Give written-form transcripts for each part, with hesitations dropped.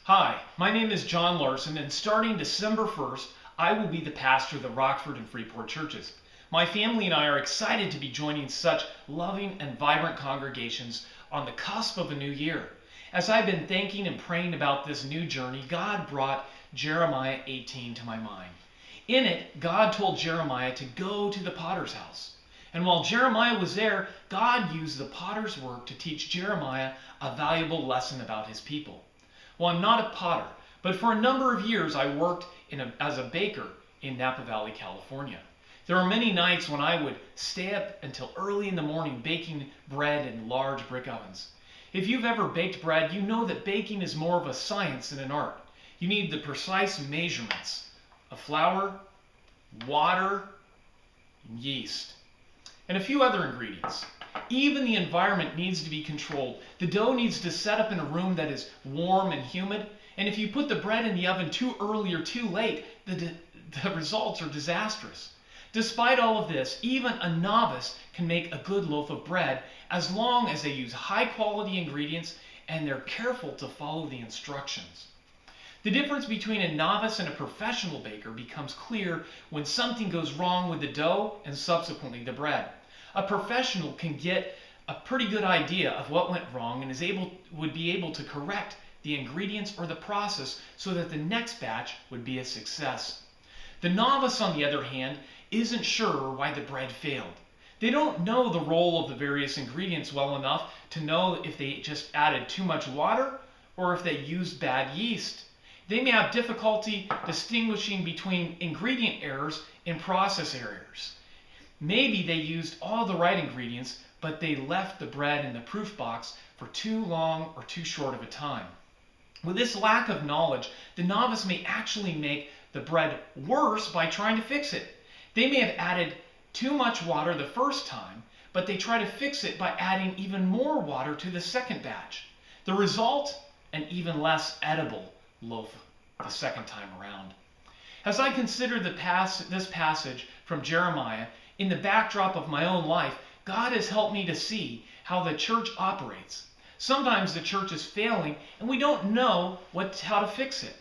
Hi, my name is John Larson, and starting December 1st, I will be the pastor of the Rockford and Freeport churches. My family and I are excited to be joining such loving and vibrant congregations on the cusp of a new year. As I've been thinking and praying about this new journey, God brought Jeremiah 18 to my mind. In it, God told Jeremiah to go to the potter's house. And while Jeremiah was there, God used the potter's work to teach Jeremiah a valuable lesson about his people. Well, I'm not a potter, but for a number of years I worked as a baker in Napa Valley, California. There were many nights when I would stay up until early in the morning baking bread in large brick ovens. If you've ever baked bread, you know that baking is more of a science than an art. You need the precise measurements of flour, water, yeast, and a few other ingredients. Even the environment needs to be controlled. The dough needs to set up in a room that is warm and humid. And if you put the bread in the oven too early or too late, the results are disastrous. Despite all of this, even a novice can make a good loaf of bread as long as they use high quality ingredients and they're careful to follow the instructions. The difference between a novice and a professional baker becomes clear when something goes wrong with the dough and subsequently the bread. A professional can get a pretty good idea of what went wrong and would be able to correct the ingredients or the process so that the next batch would be a success. The novice, on the other hand, isn't sure why the bread failed. They don't know the role of the various ingredients well enough to know if they just added too much water or if they used bad yeast. They may have difficulty distinguishing between ingredient errors and process errors. Maybe they used all the right ingredients, but they left the bread in the proof box for too long or too short of a time. With this lack of knowledge, the novice may actually make the bread worse by trying to fix it. They may have added too much water the first time, but they try to fix it by adding even more water to the second batch. The result? An even less edible loaf the second time around. As I consider this passage from Jeremiah, in the backdrop of my own life, God has helped me to see how the church operates. Sometimes the church is failing and we don't know how to fix it.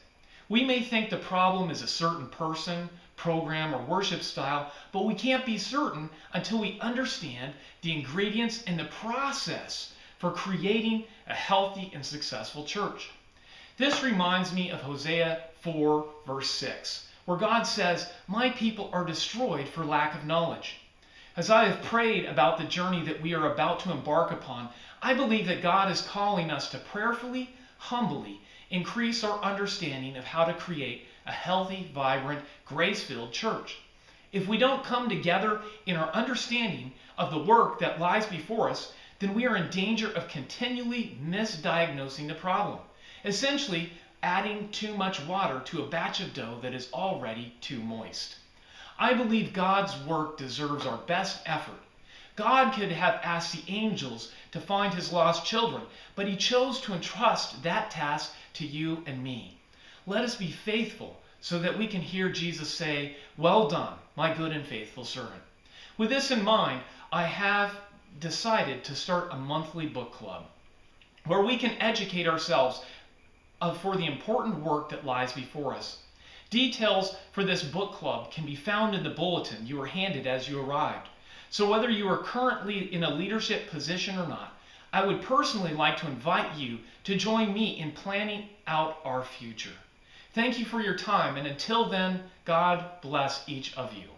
We may think the problem is a certain person, program, or worship style, but we can't be certain until we understand the ingredients and the process for creating a healthy and successful church. This reminds me of Hosea 4, verse 6. Where God says, "My people are destroyed for lack of knowledge." As I have prayed about the journey that we are about to embark upon, I believe that God is calling us to prayerfully, humbly increase our understanding of how to create a healthy, vibrant, grace-filled church. If we don't come together in our understanding of the work that lies before us, then we are in danger of continually misdiagnosing the problem. Essentially, adding too much water to a batch of dough that is already too moist. I believe God's work deserves our best effort. God could have asked the angels to find his lost children, but he chose to entrust that task to you and me. Let us be faithful so that we can hear Jesus say, "Well done, my good and faithful servant." With this in mind, I have decided to start a monthly book club where we can educate ourselves for the important work that lies before us. Details for this book club can be found in the bulletin you were handed as you arrived. So whether you are currently in a leadership position or not, I would personally like to invite you to join me in planning out our future. Thank you for your time, and until then, God bless each of you.